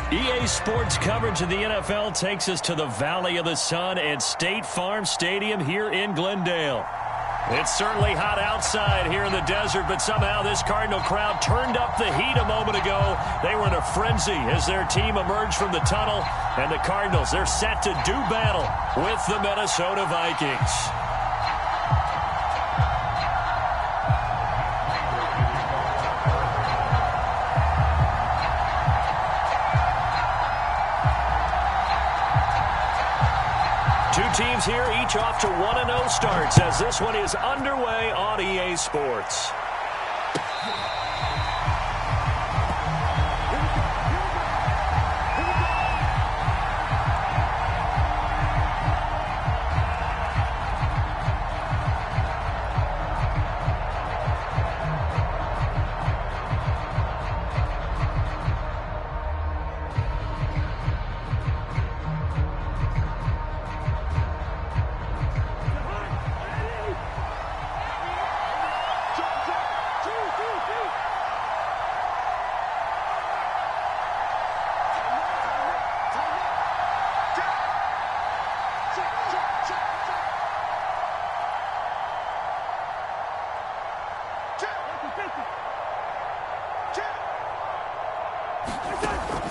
EA Sports coverage of the NFL takes us to the Valley of the Sun and State Farm Stadium here in Glendale. It's certainly hot outside here in the desert, but somehow this Cardinal crowd turned up the heat a moment ago. They were in a frenzy as their team emerged from the tunnel, and the Cardinals, they're set to do battle with the Minnesota Vikings. Two teams here, each off to 1-0 starts as this one is underway on EA Sports.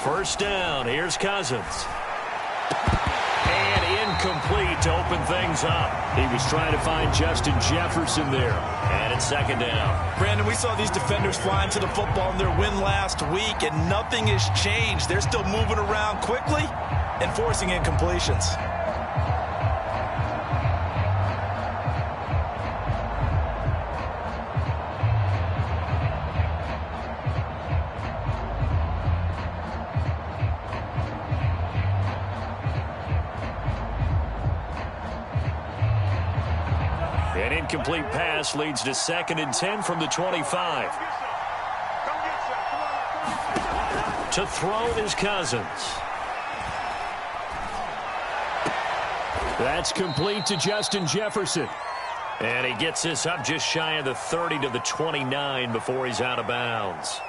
First down, here's Cousins. And incomplete to open things up. He was trying to find Justin Jefferson there. And it's second down. Brandon, we saw these defenders flying to the football in their win last week, and nothing has changed. They're still moving around quickly and forcing incompletions. An incomplete pass leads to 2nd and 10 from the 25. To throw is Cousins. That's complete to Justin Jefferson. And he gets this up just shy of the 30 to the 29 before he's out of bounds.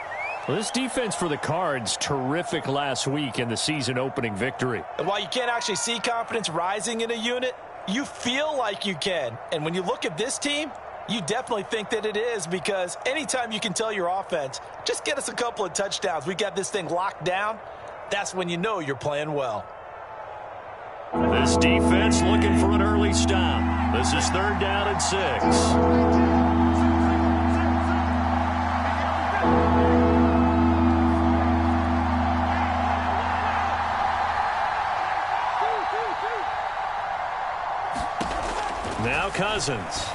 Well, this defense for the Cards, terrific last week in the season-opening victory. And while you can't actually see confidence rising in a unit, you feel like you can. And when you look at this team, you definitely think that it is, because anytime you can tell your offense, just get us a couple of touchdowns, we got this thing locked down, that's when you know you're playing well. This defense looking for an early stop. This is 3rd down and 6. Now Cousins.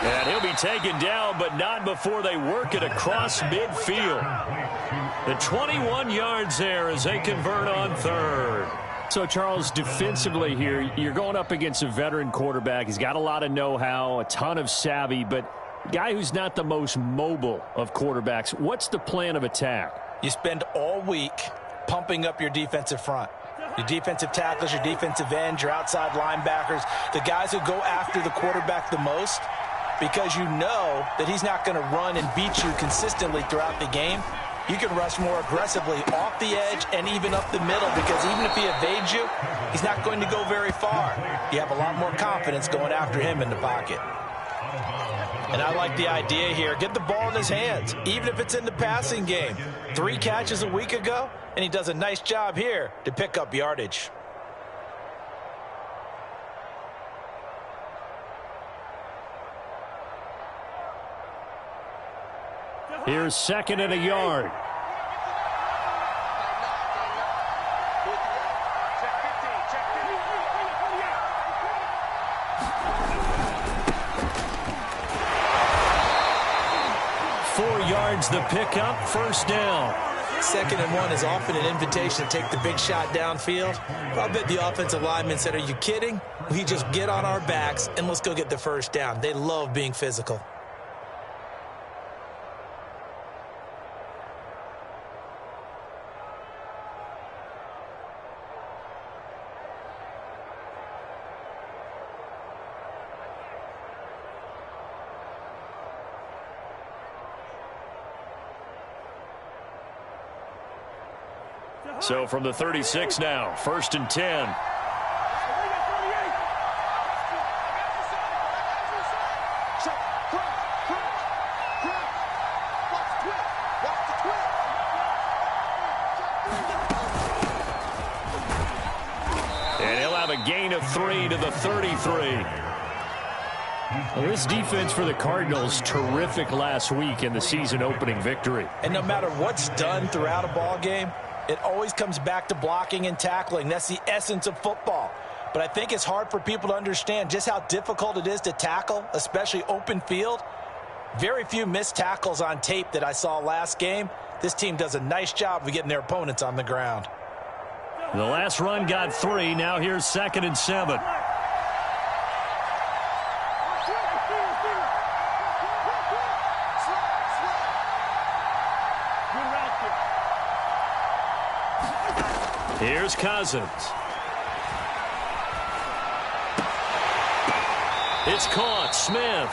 And he'll be taken down, but not before they work it across midfield. The 21 yards there as they convert on 3rd. So, Charles, defensively here, you're going up against a veteran quarterback. He's got a lot of know-how, a ton of savvy, but a guy who's not the most mobile of quarterbacks. What's the plan of attack? You spend all week pumping up your defensive front. Your defensive tackles, your defensive ends, your outside linebackers, the guys who go after the quarterback the most, because you know that he's not going to run and beat you consistently throughout the game. You can rush more aggressively off the edge and even up the middle, because even if he evades you, he's not going to go very far. You have a lot more confidence going after him in the pocket. And I like the idea here. Get the ball in his hands, even if it's in the passing game. 3 catches a week ago, and he does a nice job here to pick up yardage. Here's 2nd and a yard. The pickup, 1st down. 2nd and 1 is often an invitation to take the big shot downfield. I'll bet the offensive lineman said, "Are you kidding? We just get on our backs and let's go get the 1st down." They love being physical. So from the 36 now, 1st and 10. And he'll have a gain of 3 to the 33. Well, this defense for the Cardinals, terrific last week in the season opening victory. And no matter what's done throughout a ball game, it always comes back to blocking and tackling. That's the essence of football. But I think it's hard for people to understand just how difficult it is to tackle, especially open field. Very few missed tackles on tape that I saw last game. This team does a nice job of getting their opponents on the ground. The last run got 3. Now here's 2nd and 7. Here's Cousins. It's caught. Smith.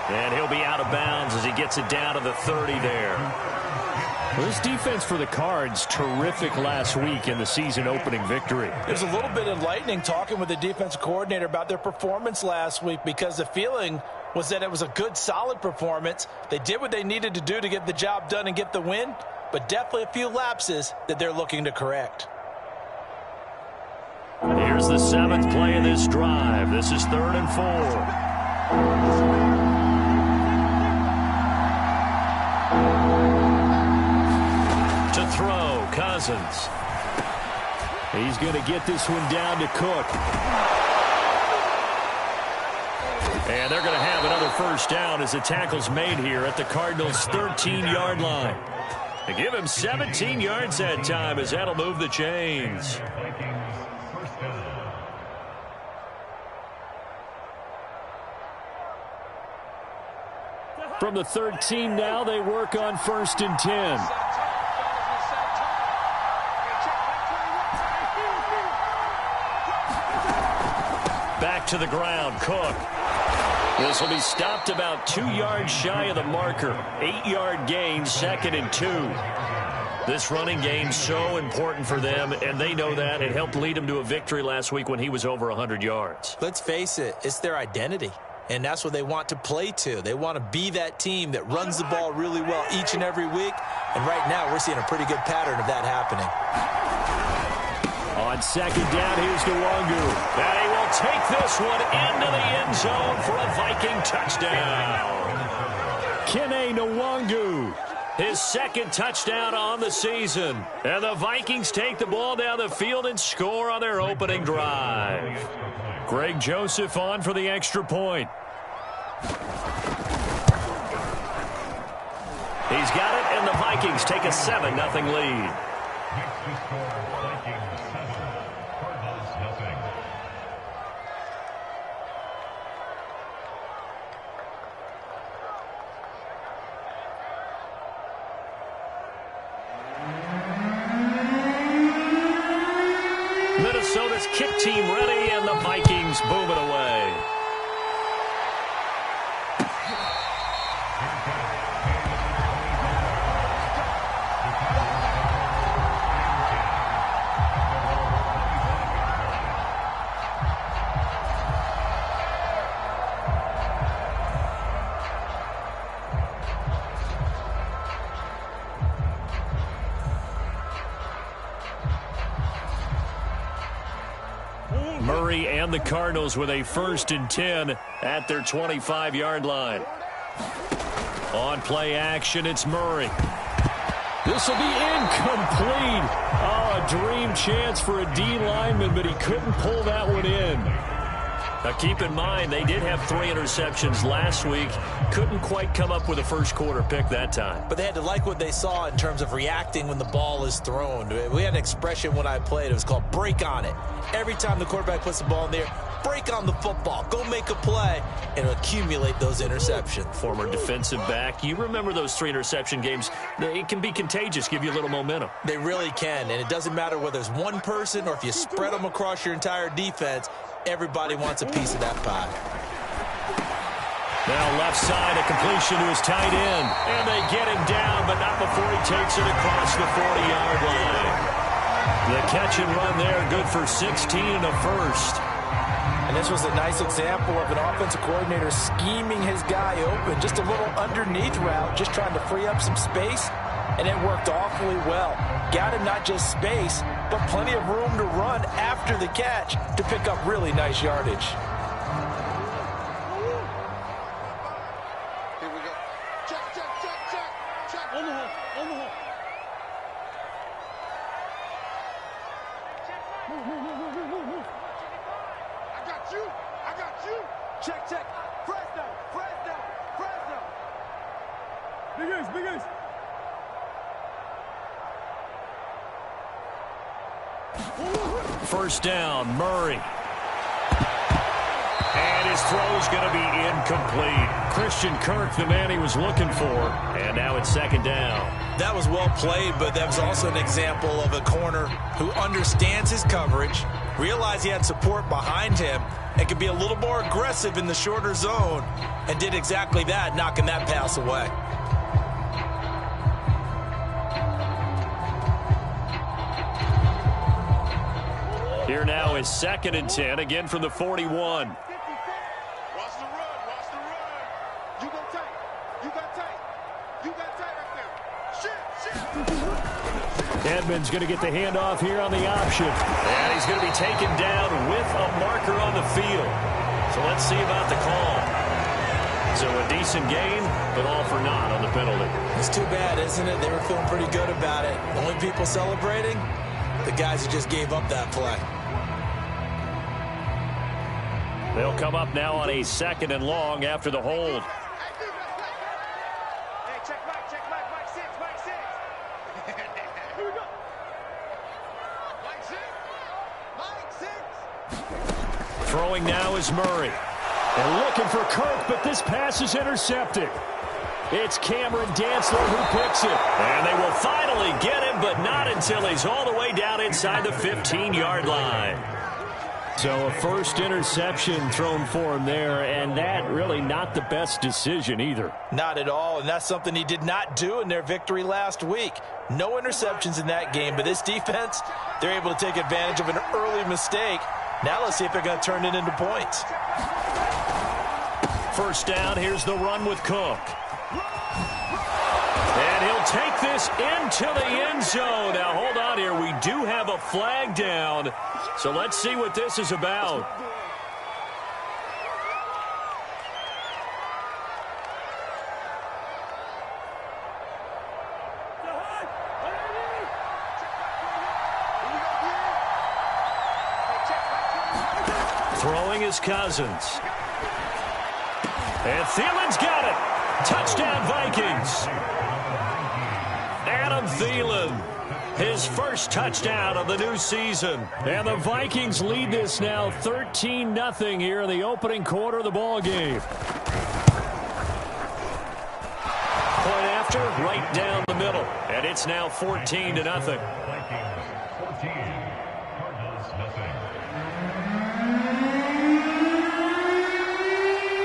And he'll be out of bounds as he gets it down to the 30 there. Well, this defense for the Cards, terrific last week in the season opening victory. It was a little bit enlightening talking with the defensive coordinator about their performance last week, because the feeling was that it was a good, solid performance. They did what they needed to do to get the job done and get the win, but definitely a few lapses that they're looking to correct. Here's the 7th play of this drive. This is 3rd and 4. To throw, Cousins. He's going to get this one down to Cook. And they're going to have another first down as the tackle's made here at the Cardinals' 13-yard line. They give him 17 yards that time as that'll move the chains. From the 13 now, they work on 1st and 10. Back to the ground, Cook. This will be stopped about 2 yards shy of the marker. 8-yard gain, 2nd and 2. This running game's so important for them, and they know that. It helped lead them to a victory last week when he was over 100 yards. Let's face it, it's their identity. And that's what they want to play to. They want to be that team that runs the ball really well each and every week. And right now, we're seeing a pretty good pattern of that happening. On 2nd down, here's Nwangu. And he will take this one into the end zone for a Viking touchdown. Kene Nwangu, his 2nd touchdown on the season. And the Vikings take the ball down the field and score on their opening drive. Greg Joseph on for the extra point. He's got it, and the Vikings take a 7-0 lead. Minnesota's kick team ready, and the Vikings boom it away. Murray and the Cardinals with a 1st and 10 at their 25-yard line. On play action, it's Murray. This will be incomplete. Oh, a dream chance for a D lineman, but he couldn't pull that one in. Now, keep in mind, they did have 3 interceptions last week. Couldn't quite come up with a first quarter pick that time. But they had to like what they saw in terms of reacting when the ball is thrown. We had an expression when I played. It was called break on it. Every time the quarterback puts the ball in there, break on the football. Go make a play and accumulate those interceptions. Former defensive back. You remember those 3 interception games. It can be contagious, give you a little momentum. They really can, and it doesn't matter whether it's one person or if you spread them across your entire defense. Everybody wants a piece of that pie. Now left side, a completion to his tight end. And they get him down, but not before he takes it across the 40-yard line. The catch and run there, good for 16 and a first. And this was a nice example of an offensive coordinator scheming his guy open. Just a little underneath route, just trying to free up some space, and it worked awfully well. Got him not just space, but plenty of room to run after the catch to pick up really nice yardage. Here we go. Check, check, check, check, check. On the hole, on the hole. Move, move, move, move, move, move. I got you. I got you. Check, check. Fresno, Fresno, Fresno. Big Ace, Big Ace. First down, Murray. And his throw is going to be incomplete. Christian Kirk, the man he was looking for. And now it's second down. That was well played, but that was also an example of a corner who understands his coverage, realized he had support behind him, and could be a little more aggressive in the shorter zone, and did exactly that, knocking that pass away. Here now is second and 10, again from the 41. Watch the run, watch the run. You go tight, you got tight, you got tight up there. Shit, shit. Edmonds going to get the handoff here on the option. And he's going to be taken down with a marker on the field. So let's see about the call. So a decent gain, but all for naught on the penalty. It's too bad, isn't it? They were feeling pretty good about it. The only people celebrating, the guys who just gave up that play. They'll come up now on a second and long after the hold. Hey, check Mike, Mike 6, Mike 6. Here we go. Mike 6, Mike 6. Throwing now is Murray. And looking for Kirk, but this pass is intercepted. It's Cameron Dantzler who picks it. And they will finally get him, but not until he's all the way down inside the 15-yard line. So a first interception thrown for him there, and that really not the best decision either. Not at all, and that's something he did not do in their victory last week. No interceptions in that game, but this defense, they're able to take advantage of an early mistake. Now let's see if they're going to turn it into points. First down, here's the run with Cook. And he'll take this into the end zone. Now, hold on here. We do have a flag down. So let's see what this is about. Throwing is Cousins. And Thielen's got it. Touchdown, Vikings. Adam Thielen, his first touchdown of the new season. And the Vikings lead this now 13-0 here in the opening quarter of the ball game. Point after, right down the middle. And it's now 14-0.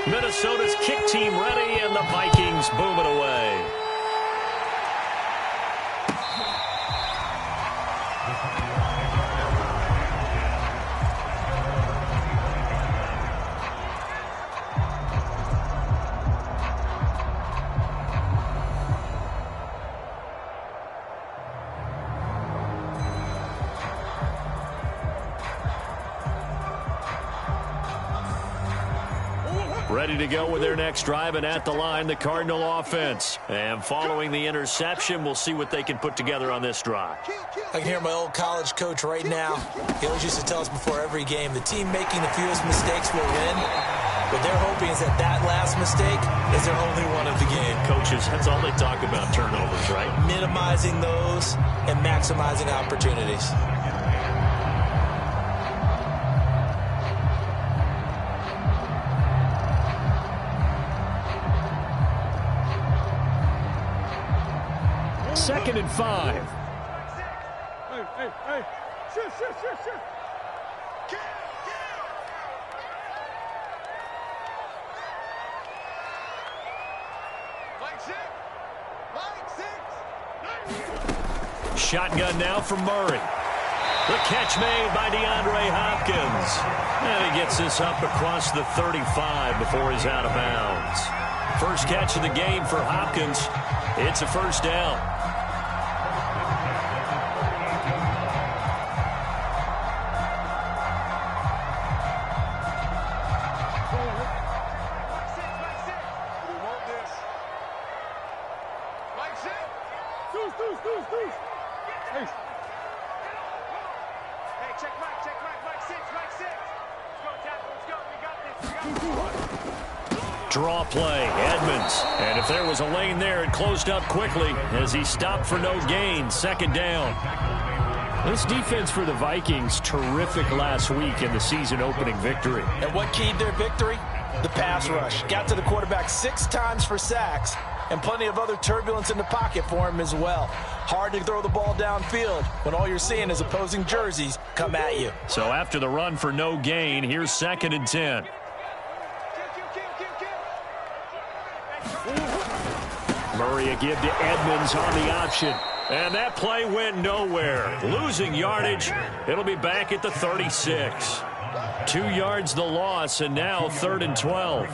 Minnesota's kick team ready, and the Vikings boom it away. Ready to go with their next drive, and at the line, the Cardinal offense. And following the interception, we'll see what they can put together on this drive. I can hear my old college coach right now. He always used to tell us before every game, the team making the fewest mistakes will win. What they're hoping is that that last mistake is their only one of the game. Coaches, that's all they talk about, turnovers, right? Minimizing those and maximizing opportunities. Second and 5. Hey. Shoot. Kill. Mike 6. Shotgun now from Murray. The catch made by DeAndre Hopkins. And he gets this up across the 35 before he's out of bounds. First catch of the game for Hopkins. It's a first down. Draw play, Edmonds. And if there was a lane there, it closed up quickly as he stopped for no gain. Second down. This defense for the Vikings, terrific last week in the season-opening victory. And what keyed their victory? The pass rush. Got to the quarterback 6 times for sacks, and plenty of other turbulence in the pocket for him as well. Hard to throw the ball downfield when all you're seeing is opposing jerseys come at you. So after the run for no gain, here's 2nd and 10. Murray a give to Edmonds on the option. And that play went nowhere. Losing yardage. It'll be back at the 36. 2 yards the loss, and now 3rd and 12.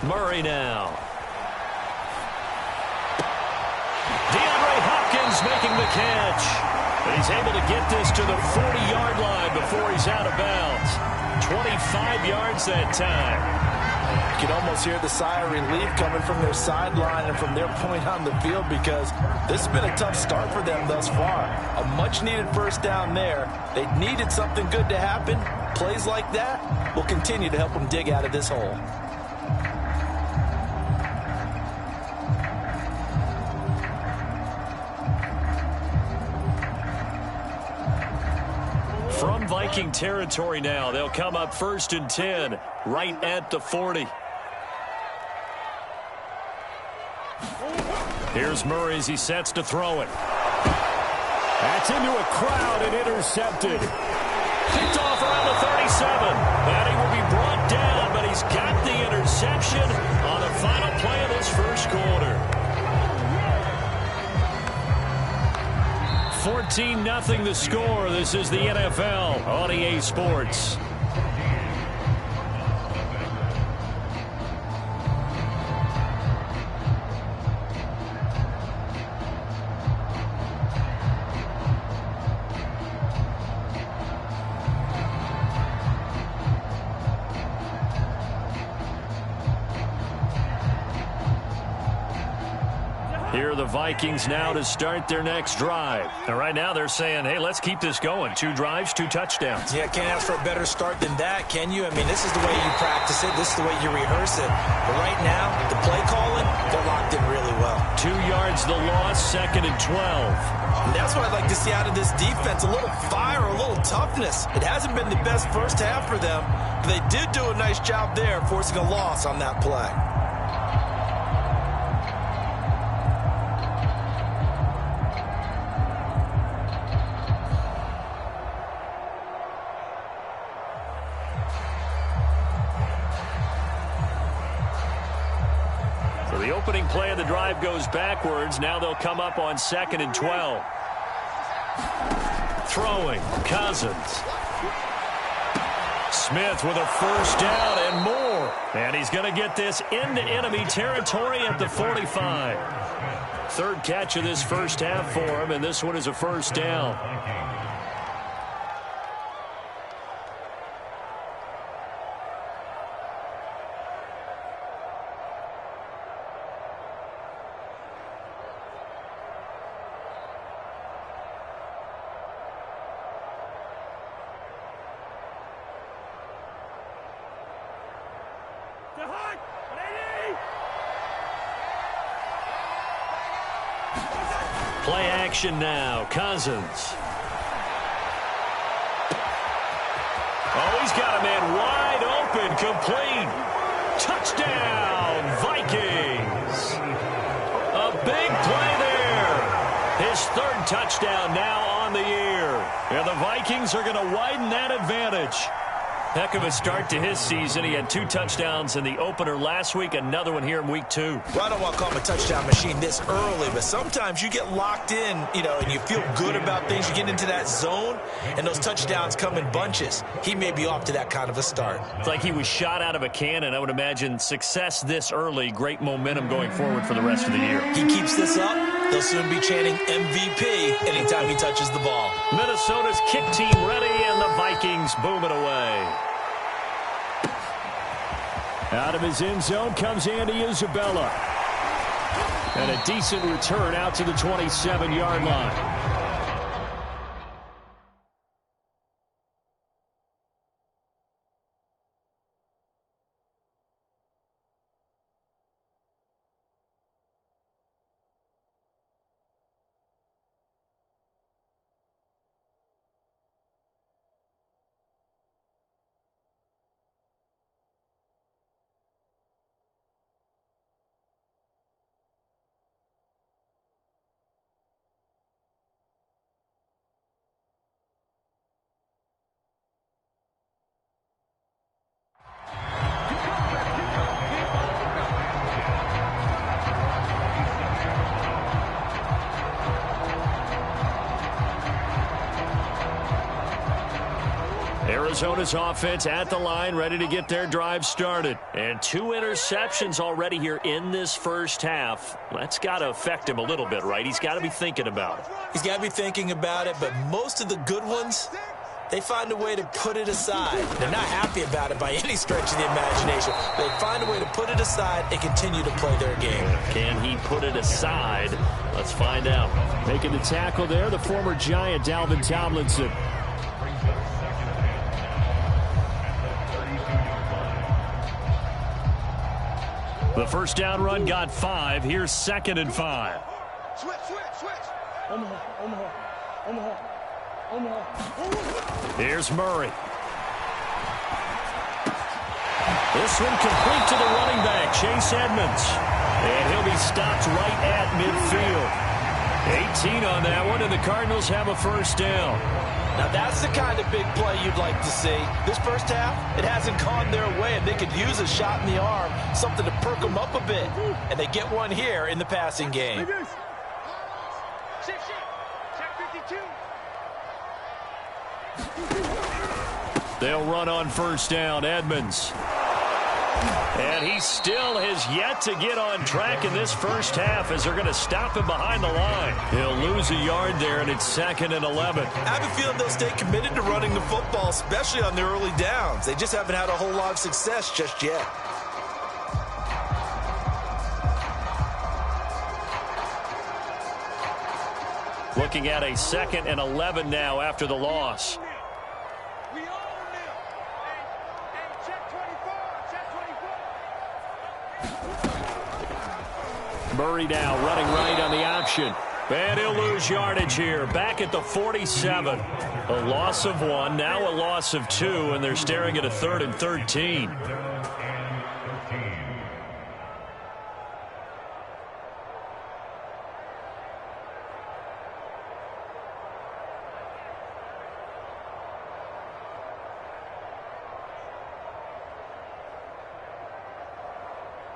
Murray now. DeAndre Hopkins making the catch. And he's able to get this to the 40-yard line before he's out of bounds. 25 yards that time. You can almost hear the sigh of relief coming from their sideline and from their point on the field, because this has been a tough start for them thus far. A much-needed first down there. They needed something good to happen. Plays like that will continue to help them dig out of this hole. From Viking territory now, they'll come up 1st and 10, right at the 40. Here's Murray as he sets to throw it. That's into a crowd and intercepted. Picked off around the 37. And he will be brought down, but he's got the interception on the final play of this first quarter. 14-0 the score. This is the NFL on EA Sports. Here are the Vikings now to start their next drive. And right now they're saying, hey, let's keep this going. 2 drives, 2 touchdowns. Yeah, can't ask for a better start than that, can you? I mean, this is the way you practice it. This is the way you rehearse it. But right now, the play calling, they're locked in really well. 2 yards the loss, 2nd and 12. And that's what I'd like to see out of this defense, a little fire, a little toughness. It hasn't been the best first half for them, but they did do a nice job there forcing a loss on that play. The opening play of the drive goes backwards. Now they'll come up on 2nd and 12. Throwing, Cousins. Smith with a first down and more. And he's going to get this into enemy territory at the 45. 3rd catch of this first half for him, and this one is a first down. Play action now. Cousins. Oh, he's got a man wide open, complete. Touchdown, Vikings. A big play there. His third touchdown now on the year. And the Vikings are going to widen that advantage. Heck of a start to his season. He had 2 touchdowns in the opener last week, another one here in week 2. Well, I don't want to call him a touchdown machine this early, but sometimes you get locked in, and you feel good about things. You get into that zone, and those touchdowns come in bunches. He may be off to that kind of a start. It's like he was shot out of a cannon. I would imagine success this early, great momentum going forward for the rest of the year. He keeps this up, they'll soon be chanting MVP anytime he touches the ball. Minnesota's kick team ready, and the Vikings boom it away. Out of his end zone comes Andy Isabella. And a decent return out to the 27-yard line. Arizona's offense at the line, ready to get their drive started. And 2 interceptions already here in this first half. That's got to affect him a little bit, right? He's got to be thinking about it. He's got to be thinking about it, but most of the good ones, they find a way to put it aside. They're not happy about it by any stretch of the imagination. They find a way to put it aside and continue to play their game. Can he put it aside? Let's find out. Making the tackle there, the former Giant, Dalvin Tomlinson. The first down run got 5. Here's 2nd and 5. Switch. Omaha. Here's Murray. This one complete to the running back, Chase Edmonds. And he'll be stopped right at midfield. 18 on that one, and the Cardinals have a first down. Now, that's the kind of big play you'd like to see. This first half, it hasn't gone their way, and they could use a shot in the arm, something to perk them up a bit. And they get one here in the passing game. Shift. Check 52. They'll run on first down, Edmonds. And he still has yet to get on track in this first half as they're going to stop him behind the line. He'll lose a yard there, and it's 2nd and 11. I have a feeling they'll stay committed to running the football, especially on their early downs. They just haven't had a whole lot of success just yet. Looking at a 2nd and 11 now after the loss. We own them. Hey, check 24. Murray now running right on the option. And he'll lose yardage here. Back at the 47. A loss of 1, now a loss of 2, and they're staring at a 3rd and 13.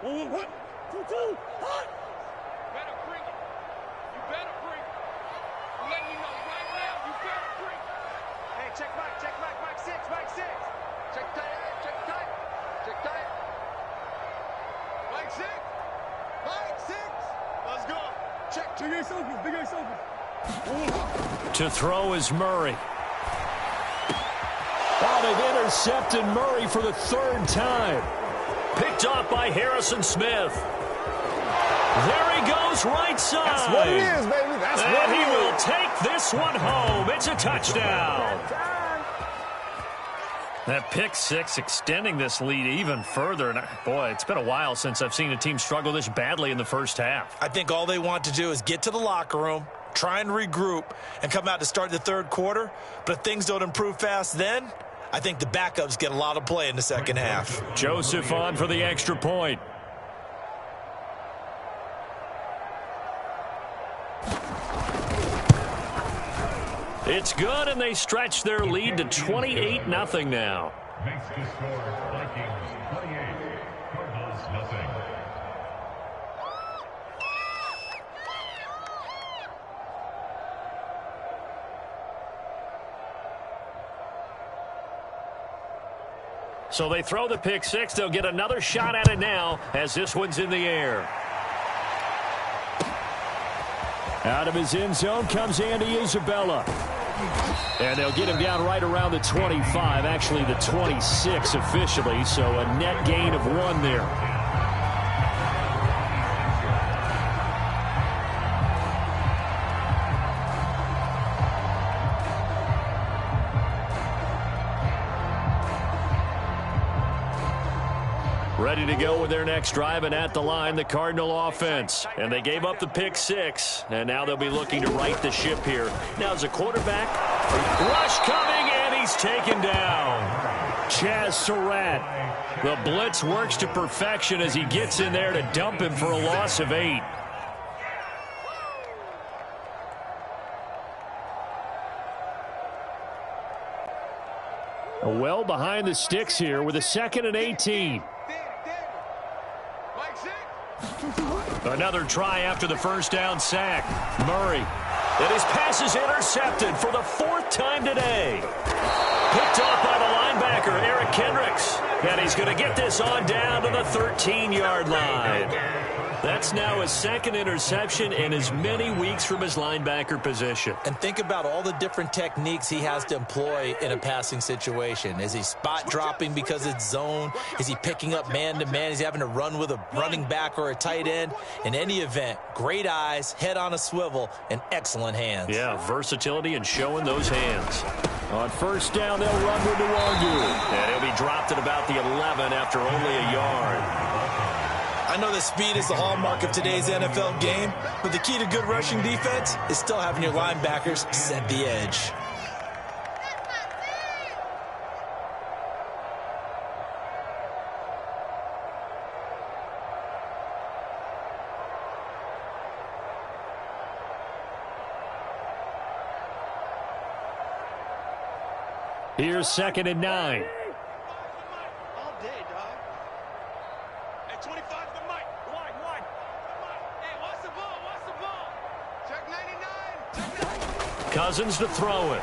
One, two, hot! Better bring it. You better bring it. I'm letting you know right now, you better bring it. Hey, check Mike, Mike 6. Check tight, check tight. Mike 6. Let's go. Check. Big ace open. To throw is Murray. Oh, they've intercepted Murray for the 3rd time. Picked off by Harrison Smith. There he goes, right side. That's what it is, baby. That's what it is. And he will take this one home. It's a touchdown. That pick 6 extending this lead even further. And boy, it's been a while since I've seen a team struggle this badly in the first half. I think all they want to do is get to the locker room, try and regroup, and come out to start the 3rd quarter. But if things don't improve fast then, I think the backups get a lot of play in the second half. Joseph on for the extra point. It's good, and they stretch their lead to 28-0 now. Makes the score Vikings 28, Cardinals nothing. So they throw the pick six. They'll get another shot at it now as this one's in the air. Out of his end zone comes Andy Isabella. And they'll get him down right around the 25, actually the 26 officially, so a net gain of 1 there. Ready to go with their next drive, and at the line, the Cardinal offense. And they gave up the pick six, and now they'll be looking to right the ship here. Now as a quarterback, rush coming, and he's taken down. Chaz Surratt. The blitz works to perfection as he gets in there to dump him for a loss of 8. Well behind the sticks here with a 2nd and 18. Another try after the first down sack. Murray. And his pass is intercepted for the 4th time today. Picked off by the linebacker, Eric Kendricks. And he's going to get this on down to the 13-yard line. That's now his 2nd interception in as many weeks from his linebacker position. And think about all the different techniques he has to employ in a passing situation. Is he spot dropping because it's zone? Is he picking up man-to-man? Is he having to run with a running back or a tight end? In any event, great eyes, head on a swivel, and excellent hands. Yeah, versatility and showing those hands. On first down, they'll run with Nwangu. And he'll be dropped at about the 11 after only a yard. I know that speed is the hallmark of today's NFL game, but the key to good rushing defense is still having your linebackers set the edge. Here's 2nd and 9. All day, dog. Hey, 25 to the mic. Wide. Hey, watch the ball. Check 99. Cousins to throw it.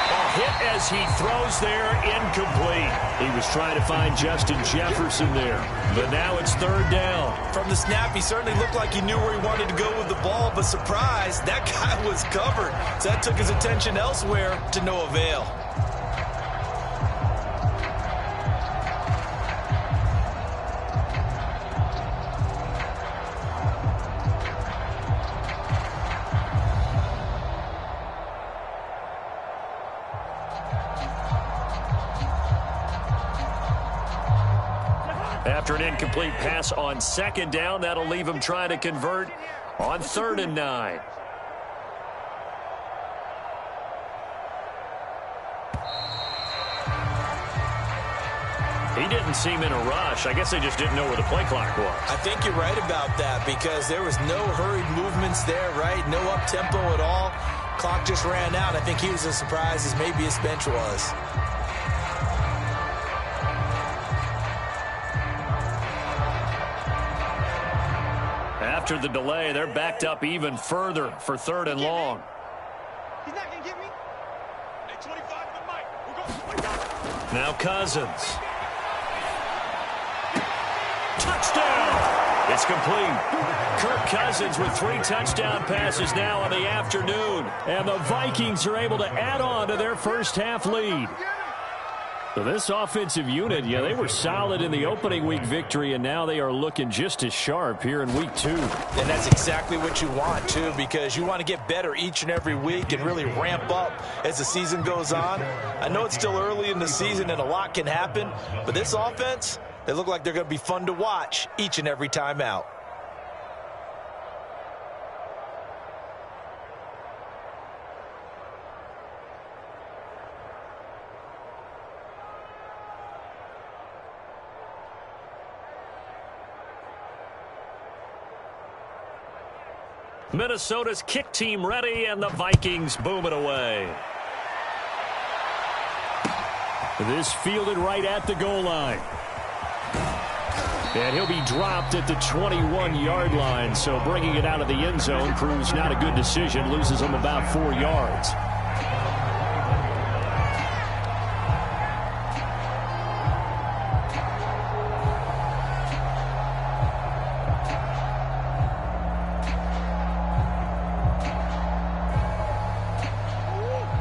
A hit as he throws there, incomplete. He was trying to find Justin Jefferson there, but now it's 3rd down. From the snap, he certainly looked like he knew where he wanted to go with the ball, but surprise, that guy was covered. So that took his attention elsewhere to no avail. After an incomplete pass on 2nd down, that'll leave him trying to convert on 3rd and 9. He didn't seem in a rush. I guess they just didn't know where the play clock was. I think you're right about that because there was no hurried movements there, right? No up-tempo at all. Clock just ran out. I think he was as surprised as maybe his bench was. After the delay, they're backed up even further for 3rd and long. He's not going to get me. Hey, 25 to the mic. We're going. Now Cousins. Touchdown! It's complete. Kirk Cousins with 3 touchdown passes now on the afternoon. And the Vikings are able to add on to their first half lead. So this offensive unit, yeah, they were solid in the opening week victory, and now they are looking just as sharp here in week 2. And that's exactly what you want, too, because you want to get better each and every week and really ramp up as the season goes on. I know it's still early in the season and a lot can happen, but this offense, they look like they're going to be fun to watch each and every time out. Minnesota's kick team ready, and the Vikings boom it away. This fielded right at the goal line. And he'll be dropped at the 21-yard line, so bringing it out of the end zone proves not a good decision, loses him about 4 yards.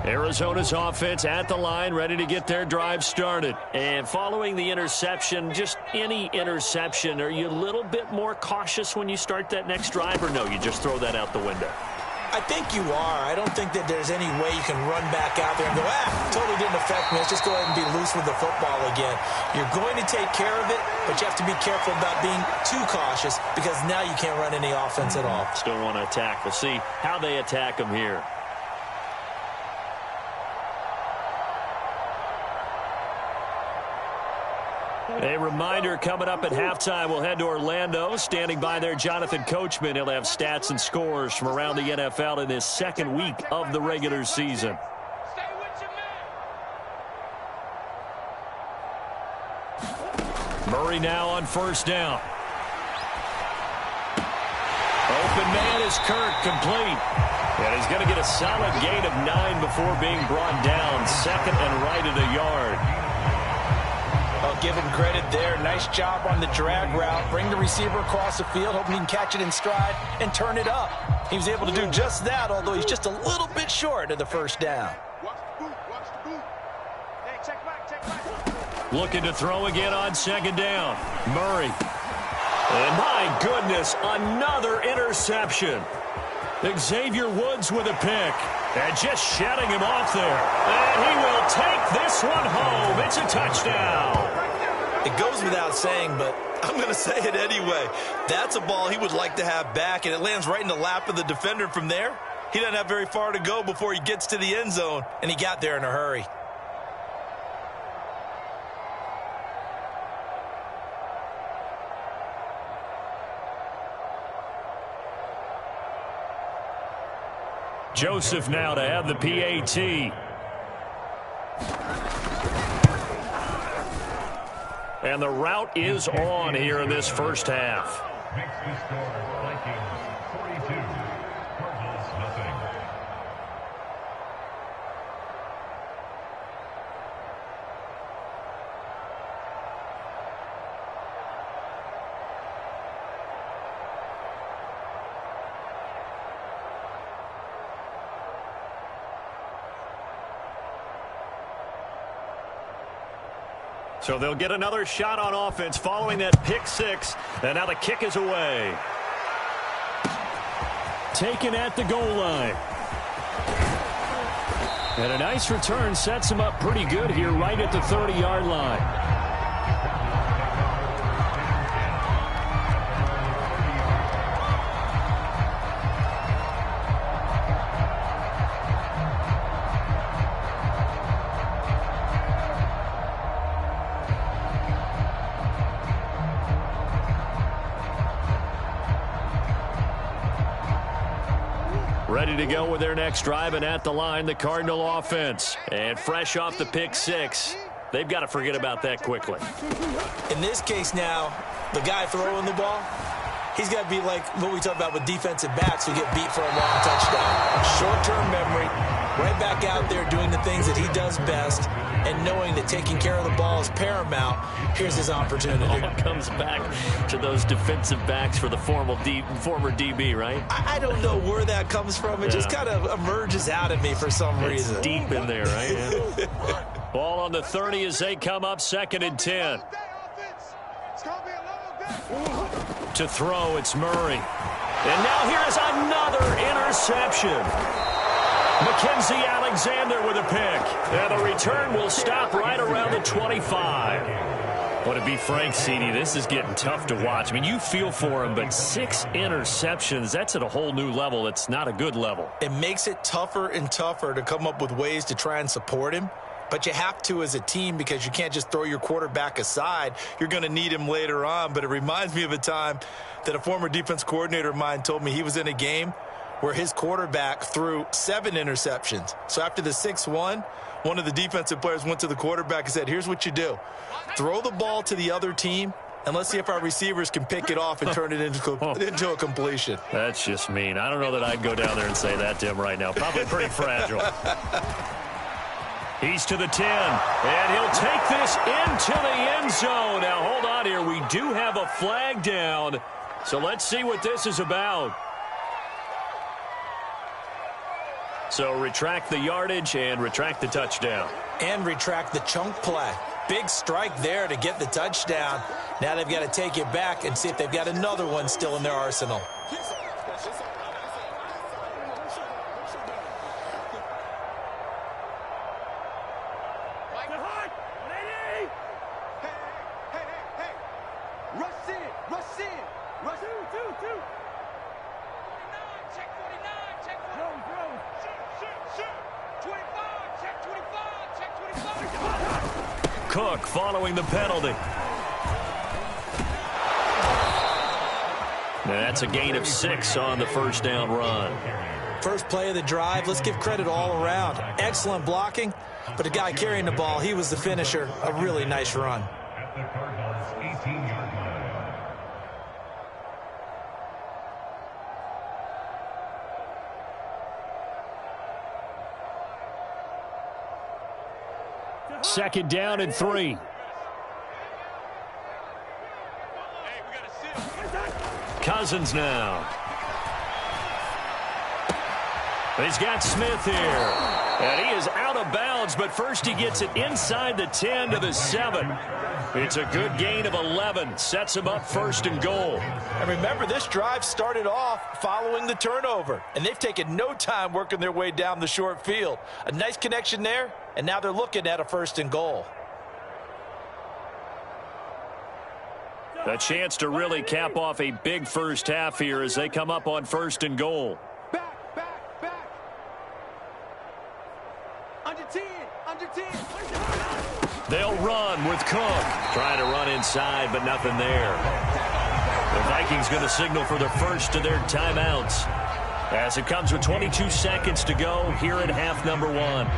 Arizona's offense at the line, ready to get their drive started. And following the interception, just any interception, are you a little bit more cautious when you start that next drive, or no, you just throw that out the window? I think you are. I don't think that there's any way you can run back out there and go, totally didn't affect me. Let's just go ahead and be loose with the football again. You're going to take care of it, but you have to be careful about being too cautious because now you can't run any offense at all. Still want to attack. We'll see how they attack them here. A reminder, coming up at halftime, we'll head to Orlando. Standing by there, Jonathan Coachman. He'll have stats and scores from around the NFL in this second week of the regular season. Stay with your man. Murray now on first down. Open man is Kirk, complete. And he's going to get a solid gain of 9 before being brought down. Second and right at a yard. I'll give him credit there. Nice job on the drag route. Bring the receiver across the field, hoping he can catch it in stride and turn it up. He was able to do just that, although he's just a little bit short of the first down. Watch the boot, watch the boot. Hey, check back. Looking to throw again on second down. Murray. And my goodness, another interception. Xavier Woods with a pick. And just shutting him off there. And he will take this one home. It's a touchdown. It goes without saying, but I'm going to say it anyway. That's a ball he would like to have back, and it lands right in the lap of the defender from there. He doesn't have very far to go before he gets to the end zone, and he got there in a hurry. Joseph now to have the PAT. And the route is on here in this first half. Makes the score Vikings 42, Cardinals nothing. So they'll get another shot on offense following that pick six. And now the kick is away. Taken at the goal line. And a nice return sets him up pretty good here right at the 30-yard line. Ready to go with their next drive, and at the line, the Cardinal offense. And fresh off the pick six, they've got to forget about that quickly. In this case now, the guy throwing the ball, he's got to be like what we talk about with defensive backs who get beat for a long touchdown. Short-term memory, right back out there doing the things that he does best, and knowing that taking care of the ball is paramount. Here's his opportunity. It all comes back to those defensive backs for the former DB, right? I don't know where that comes from. It just kind of emerges out at me for some reason. It's deep in there, right? Yeah. Ball on the 30 as they come up, 2nd and 10. To throw, it's Murray. And now here is another interception. Mackenzie Alexander with a pick. And the return will stop right around the 25. But to be frank, CD, this is getting tough to watch. I mean, you feel for him, but 6 interceptions, that's at a whole new level. It's not a good level. It makes it tougher and tougher to come up with ways to try and support him. But you have to as a team because you can't just throw your quarterback aside. You're going to need him later on. But it reminds me of a time that a former defense coordinator of mine told me he was in a game where his quarterback threw 7 interceptions. So after the 6-1, one of the defensive players went to the quarterback and said, here's what you do. Throw the ball to the other team, and let's see if our receivers can pick it off and turn it into a completion. That's just mean. I don't know that I'd go down there and say that to him right now. Probably pretty fragile. He's to the 10, and he'll take this into the end zone. Now, hold on here. We do have a flag down, so let's see what this is about. So retract the yardage and retract the touchdown. And retract the chunk play. Big strike there to get the touchdown. Now they've got to take it back and see if they've got another one still in their arsenal. Cook following the penalty. That's a gain of 6 on the first down run. First play of the drive, let's give credit all around. Excellent blocking, but the guy carrying the ball, he was the finisher. A really nice run. At the Cardinals' 18-yard line. Second down and 3. Cousins now. He's got Smith here. And he is out of bounds, but first he gets it inside the 10 to the 7. It's a good gain of 11. Sets him up first and goal. And remember, this drive started off following the turnover, and they've taken no time working their way down the short field. A nice connection there, and now they're looking at a first and goal. A chance to really cap off a big first half here as they come up on first and goal. Back. Under 10. They'll run with Cook. Trying to run inside, but nothing there. The Vikings going to signal for the first of their timeouts as it comes with 22 seconds to go here at half number 1.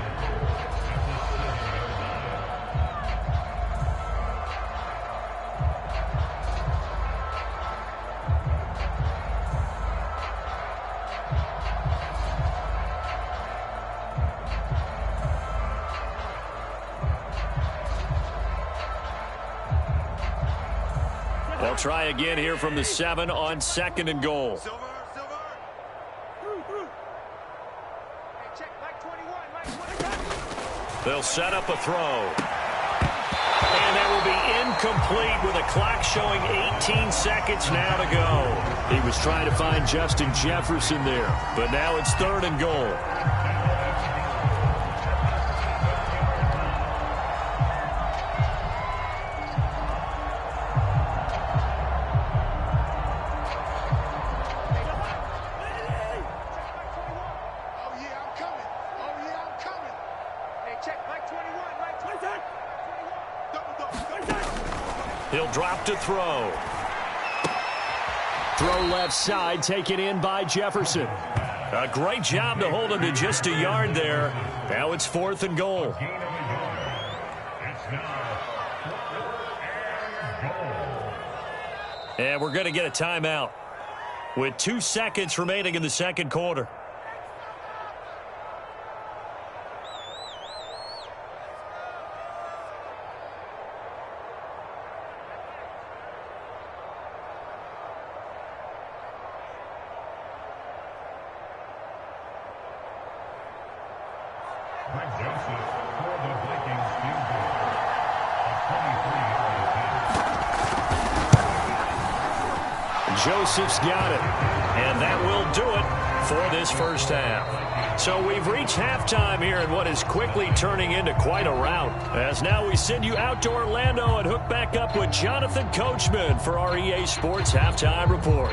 They'll try again here from the 7 on second and goal. Silver. Hey, check, Mike 21. They'll set up a throw. And that will be incomplete with a clock showing 18 seconds now to go. He was trying to find Justin Jefferson there, but now it's third and goal. He'll drop to throw. Throw left side, taken in by Jefferson. A great job to hold him to just a yard there. Now it's fourth and goal. And we're going to get a timeout with 2 seconds remaining in the second quarter. Joseph's got it, and that will do it for this first half. So we've reached halftime here in what is quickly turning into quite a rout. As now we send you out to Orlando and hook back up with Jonathan Coachman for our EA Sports Halftime Report.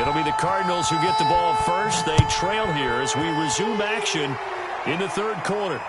It'll be the Cardinals who get the ball first. They trail here as we resume action in the third quarter.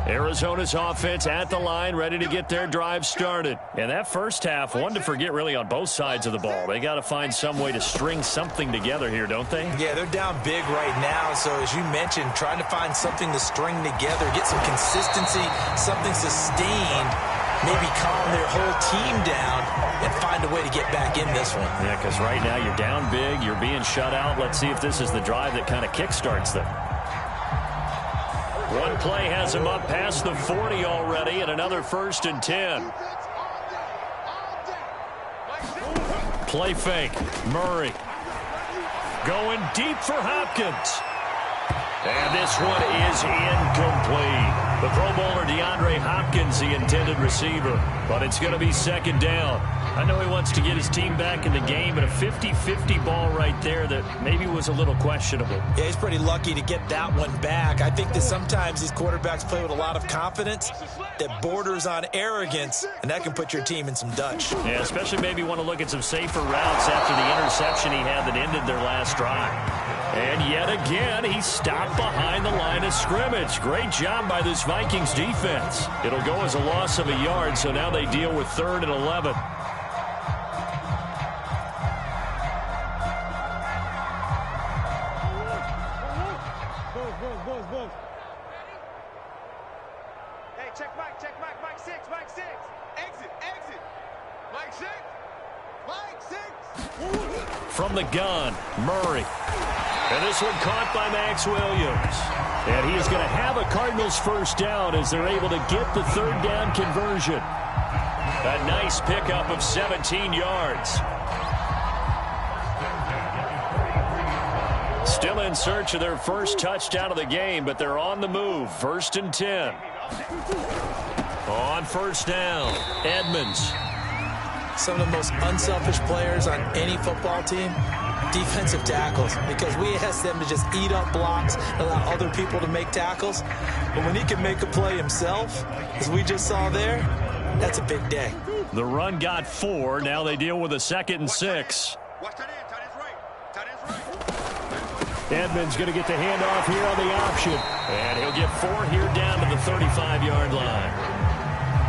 Arizona's offense at the line, ready to get their drive started. And that first half, one to forget really on both sides of the ball. They got to find some way to string something together here, don't they? Yeah, they're down big right now. So as you mentioned, trying to find something to string together, get some consistency, something sustained, maybe calm their whole team down and find a way to get back in this one. Yeah, because right now you're down big, you're being shut out. Let's see if this is the drive that kind of kickstarts them. One play has him up past the 40 already, and another 1st and 10. Play fake. Murray. Going deep for Hopkins. And this one is incomplete. The Pro Bowler DeAndre Hopkins, the intended receiver. But it's going to be 2nd down. I know he wants to get his team back in the game, but a 50-50 ball right there that maybe was a little questionable. Yeah, he's pretty lucky to get that one back. I think that sometimes these quarterbacks play with a lot of confidence that borders on arrogance, and that can put your team in some Dutch. Yeah, especially maybe want to look at some safer routes after the interception he had that ended their last drive. And yet again, he stopped behind the line of scrimmage. Great job by this Vikings defense. It'll go as a loss of a yard, so now they deal with 3rd and 11. Hey, check Mike, Mike 6, exit, Mike 6. From the gun, Murray. And this one caught by Max Williams. And he is going to have a Cardinals 1st down as they're able to get the 3rd down conversion. A nice pickup of 17 yards. Still in search of their first touchdown of the game, but they're on the move. 1st and 10. On 1st down, Edmonds. Some of the most unselfish players on any football team, defensive tackles, because we ask them to just eat up blocks, allow other people to make tackles. But when he can make a play himself, as we just saw there, that's a big day. The run got 4. Now they deal with a 2nd and 6. Watch tight end, tight end's right. Edmonds going to get the handoff here on the option. And he'll get 4 here down to the 35-yard line.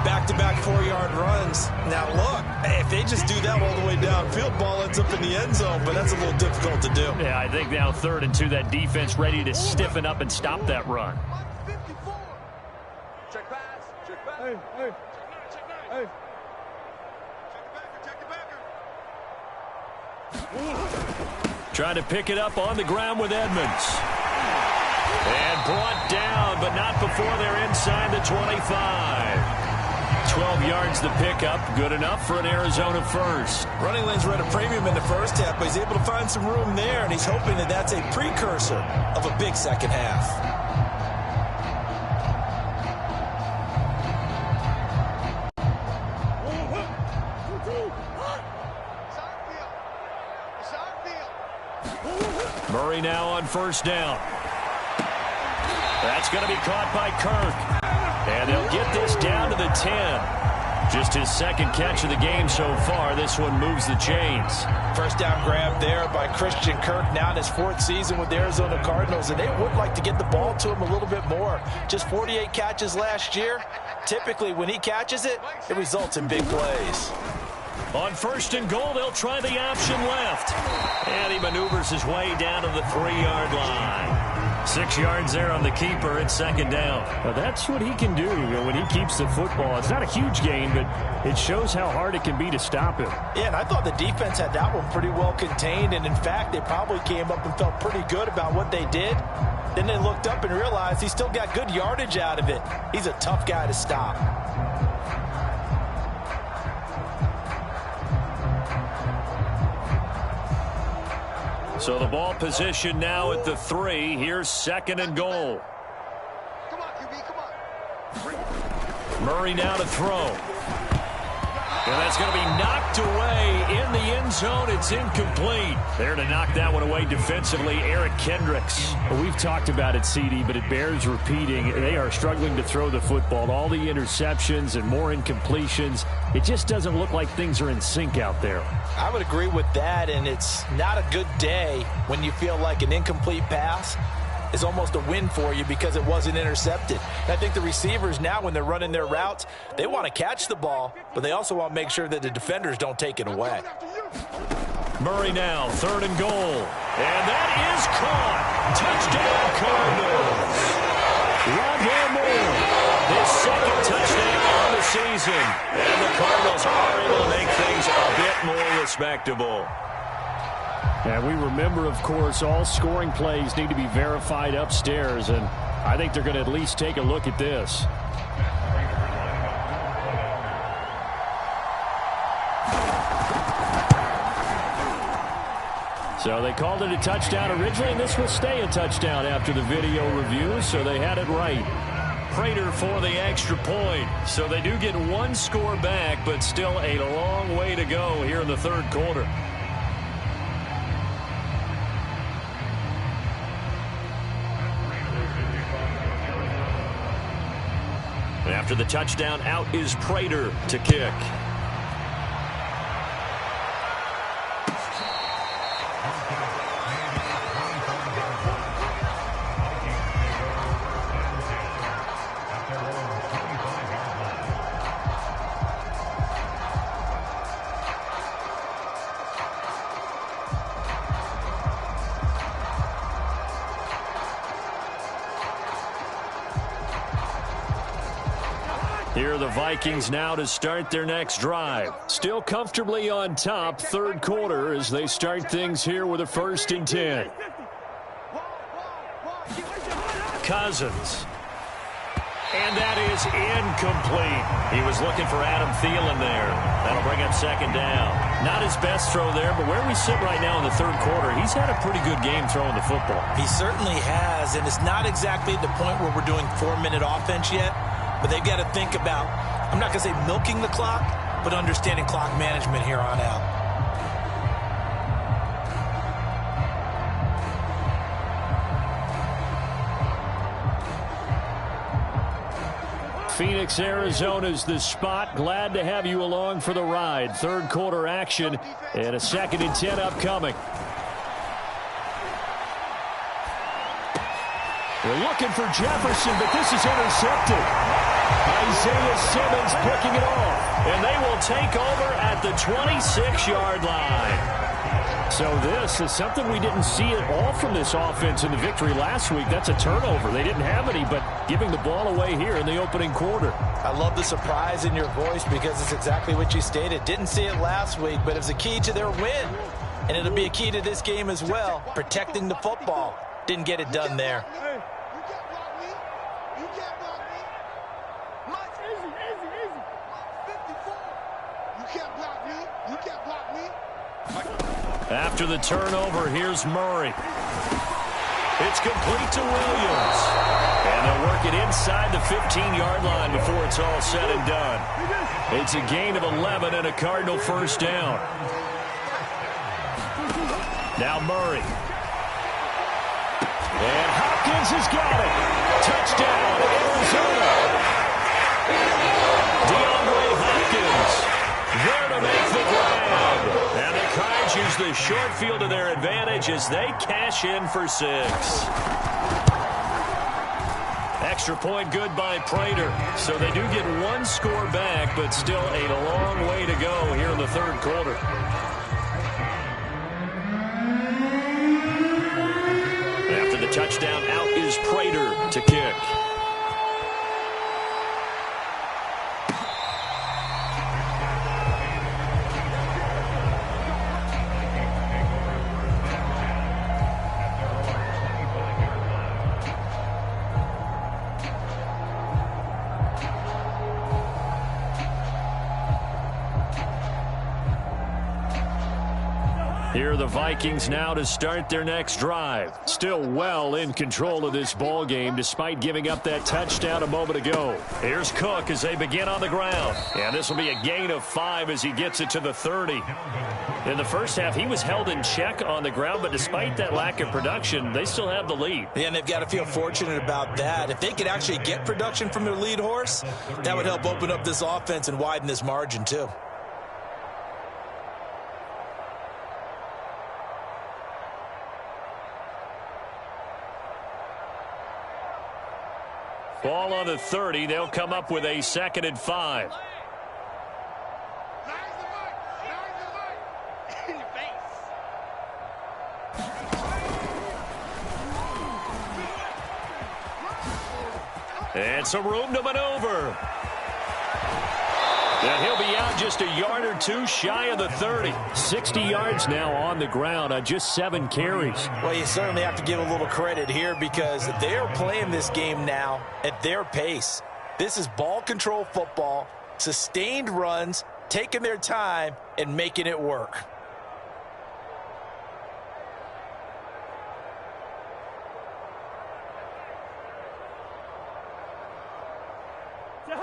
Back-to-back 4-yard runs. Now, look, if they just do that all the way downfield, ball ends up in the end zone, but that's a little difficult to do. Yeah, I think now 3rd and 2, that defense ready to stiffen up and stop that run. Check pass. Hey. Check the backer. Trying to pick it up on the ground with Edmonds. And brought down, but not before they're inside the 25. 12 yards the pickup, good enough for an Arizona 1st. Running lanes were at a premium in the first half, but he's able to find some room there, and he's hoping that that's a precursor of a big second half. Murray now on 1st down. That's going to be caught by Kirk. And they'll get this down to the 10. Just his 2nd catch of the game so far. This one moves the chains. 1st down grab there by Christian Kirk, now in his 4th season with the Arizona Cardinals, and they would like to get the ball to him a little bit more. Just 48 catches last year. Typically, when he catches it, it results in big plays. On 1st and goal, they'll try the option left. And he maneuvers his way down to the 3-yard line. 6 yards there on the keeper. It's 2nd down. Well, that's what he can do when he keeps the football. It's not a huge gain, but it shows how hard it can be to stop him. Yeah, and I thought the defense had that one pretty well contained, and in fact, they probably came up and felt pretty good about what they did. Then they looked up and realized he still got good yardage out of it. He's a tough guy to stop. So the ball position now at the 3. Here's 2nd and goal. Come on, QB, come on. Murray now to throw. And that's going to be knocked away in the end zone. It's incomplete. There to knock that one away defensively, Eric Kendricks. Well, we've talked about it, CD, but it bears repeating. They are struggling to throw the football. All the interceptions and more incompletions. It just doesn't look like things are in sync out there. I would agree with that, and it's not a good day when you feel like an incomplete pass is almost a win for you because it wasn't intercepted. And I think the receivers now, when they're running their routes, they want to catch the ball, but they also want to make sure that the defenders don't take it away. Murray now, 3rd and goal. And that is caught. Touchdown, Cardinals. Rondale Moore, his 2nd touchdown on the season. And the Cardinals are able to make things a bit more respectable. And we remember, of course, all scoring plays need to be verified upstairs, and I think they're going to at least take a look at this. So they called it a touchdown originally, and this will stay a touchdown after the video review, so they had it right. Prater for the extra point. So they do get 1 score back, but still a long way to go here in the 3rd quarter. After the touchdown, out is Prater to kick. Here are the Vikings now to start their next drive. Still comfortably on top, 3rd quarter, as they start things here with a 1st and 10. Cousins. And that is incomplete. He was looking for Adam Thielen there. That'll bring up 2nd down. Not his best throw there, but where we sit right now in the 3rd quarter, he's had a pretty good game throwing the football. He certainly has, and it's not exactly at the point where we're doing 4-minute offense yet. But they've got to think about, I'm not going to say milking the clock, but understanding clock management here on out. Phoenix, Arizona's the spot. Glad to have you along for the ride. 3rd quarter action and a 2nd and 10 upcoming. They're looking for Jefferson, but this is intercepted. Isaiah Simmons picking it off. And they will take over at the 26-yard line. So this is something we didn't see at all from this offense in the victory last week. That's a turnover. They didn't have any, but giving the ball away here in the opening quarter. I love the surprise in your voice because it's exactly what you stated. Didn't see it last week, but it's a key to their win. And it'll be a key to this game as well, protecting the football. Didn't get it done there. After the turnover, here's Murray. It's complete to Williams. And they'll work it inside the 15-yard line before it's all said and done. It's a gain of 11 and a Cardinal 1st down. Now Murray. And Hopkins has got it. Touchdown, Arizona. DeAndre Hopkins there to make the grab. And the Cards use the short field to their advantage as they cash in for 6. Extra point good by Prater. So they do get 1 score back, but still a long way to go here in the 3rd quarter. After the touchdown, out is Prater to kick. Here are the Vikings now to start their next drive. Still well in control of this ball game despite giving up that touchdown a moment ago. Here's Cook as they begin on the ground. And this will be a gain of 5 as he gets it to the 30. In the first half, he was held in check on the ground, but despite that lack of production, they still have the lead. Yeah, and they've got to feel fortunate about that. If they could actually get production from their lead horse, that would help open up this offense and widen this margin too. Ball on the 30. They'll come up with a 2nd and 5. And some room to maneuver. And he'll be out just a yard or two shy of the 30. 60 yards now on the ground on just 7 carries. Well, you certainly have to give a little credit here because they're playing this game now at their pace. This is ball control football, sustained runs, taking their time, and making it work.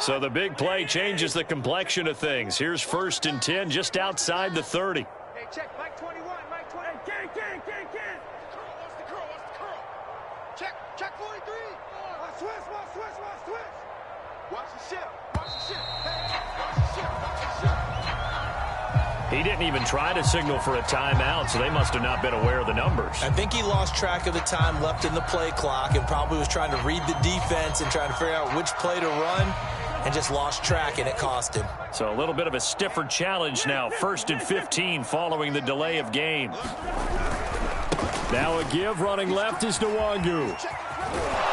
So the big play changes the complexion of things. Here's 1st and 10 just outside the 30. Hey, check, Mike 21, Mike 20. Hey, Ken. Watch the curl. Check 43. Watch switch. Watch the shift. Hey, watch the shift. He didn't even try to signal for a timeout, so they must have not been aware of the numbers. I think he lost track of the time left in the play clock and probably was trying to read the defense and trying to figure out which play to run and just lost track, and it cost him. So a little bit of a stiffer challenge now. 1st and 15 following the delay of game. Now a give running left is Nwangu.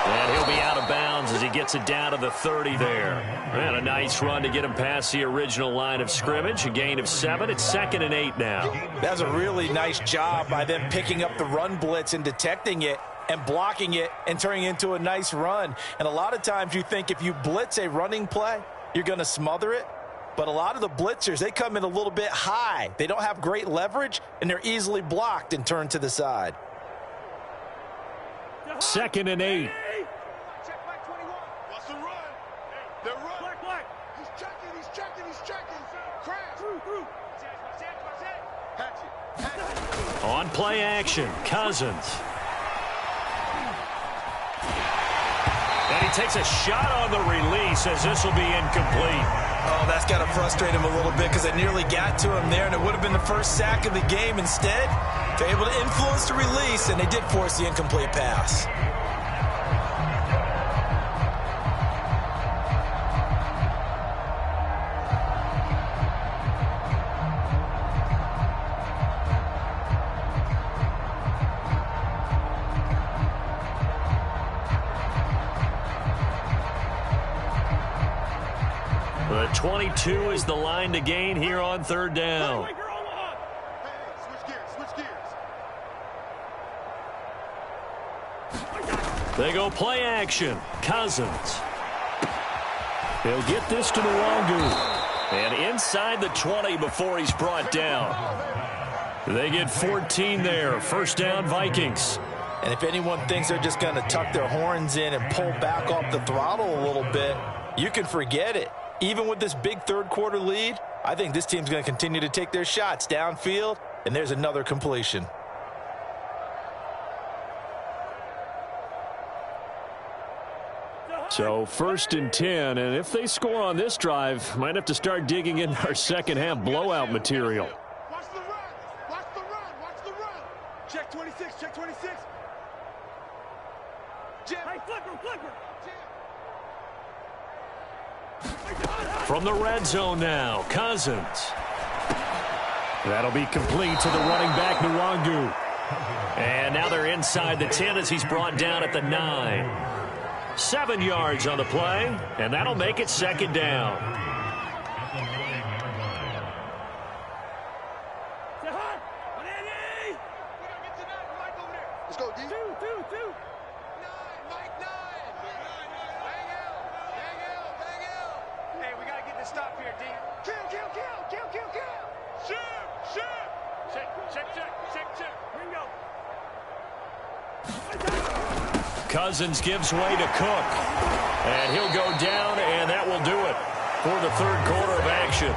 And he'll be out of bounds as he gets it down to the 30 there. And a nice run to get him past the original line of scrimmage. A gain of 7. It's 2nd and 8 now. That's a really nice job by them picking up the run blitz and detecting it and blocking it and turning it into a nice run. And a lot of times you think if you blitz a running play, you're going to smother it. But a lot of the blitzers, they come in a little bit high. They don't have great leverage, and they're easily blocked and turned to the side. 2nd and 8. Check Mike 21. What's the run? They're run. Black. He's checking. Crash. Through. Hatchet. On play action, Cousins. And he takes a shot on the release as this will be incomplete. Oh, that's got to frustrate him a little bit because they nearly got to him there, and it would have been the first sack of the game. Instead, they're able to influence the release, and they did force the incomplete pass. The 22 is the line to gain here on 3rd down. Switch gears. They go play action. Cousins. He'll get this to Nwangu. And inside the 20 before he's brought down. They get 14 there. 1st down, Vikings. And if anyone thinks they're just going to tuck their horns in and pull back off the throttle a little bit, you can forget it. Even with this big 3rd quarter lead, I think this team's going to continue to take their shots downfield, and there's another completion. So 1st and 10, and if they score on this drive, might have to start digging in our second half blowout material. Watch the run. Check 26. Jim. Hey, flipper. From the red zone now, Cousins. That'll be complete to the running back, Nwangu. And now they're inside the 10 as he's brought down at the 9. 7 yards on the play, and that'll make it 2nd down. Let's go, D. Two. 9, Mike 9. Bang L. Hey, we got to get this stop here, D. Kill. Ship. Cousins gives way to Cook. And he'll go down, and that will do it for the third quarter of action.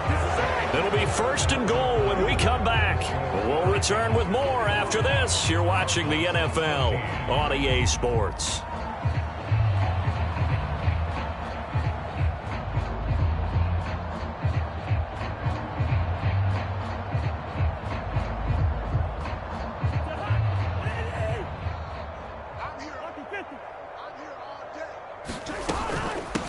It'll be 1st and goal when we come back. We'll return with more after this. You're watching the NFL on EA Sports.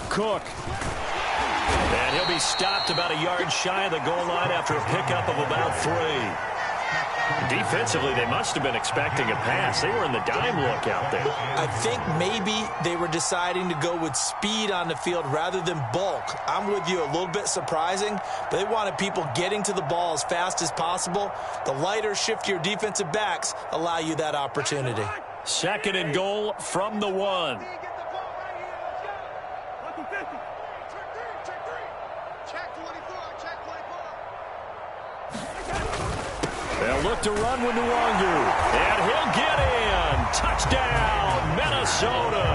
Cook. And he'll be stopped about a yard shy of the goal line after a pickup of about 3. Defensively, they must have been expecting a pass. They were in the dime look out there. I think maybe they were deciding to go with speed on the field rather than bulk. I'm with you, a little bit surprising, but they wanted people getting to the ball as fast as possible. The lighter, shiftier defensive backs allow you that opportunity. 2nd and goal from the 1. They'll look to run with Nwangu. And he'll get in. Touchdown, Minnesota.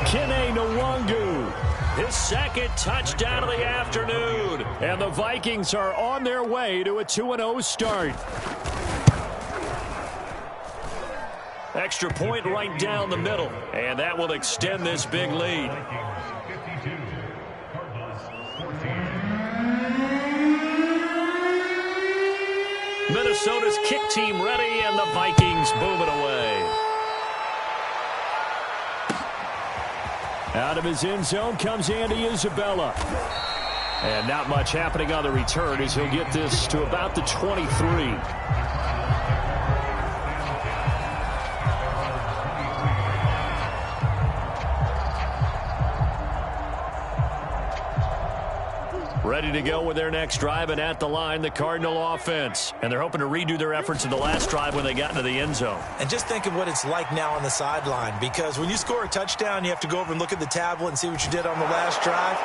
Kene Nwangu. His 2nd touchdown of the afternoon. And the Vikings are on their way to a 2-0 start. Extra point right down the middle. And that will extend this big lead. Minnesota's kick team ready, and the Vikings boom it away. Out of his end zone comes Andy Isabella. And not much happening on the return as he'll get this to about the 23. Ready to go with their next drive, and at the line, the Cardinal offense. And they're hoping to redo their efforts in the last drive when they got into the end zone. And just think of what it's like now on the sideline, because when you score a touchdown, you have to go over and look at the tablet and see what you did on the last drive.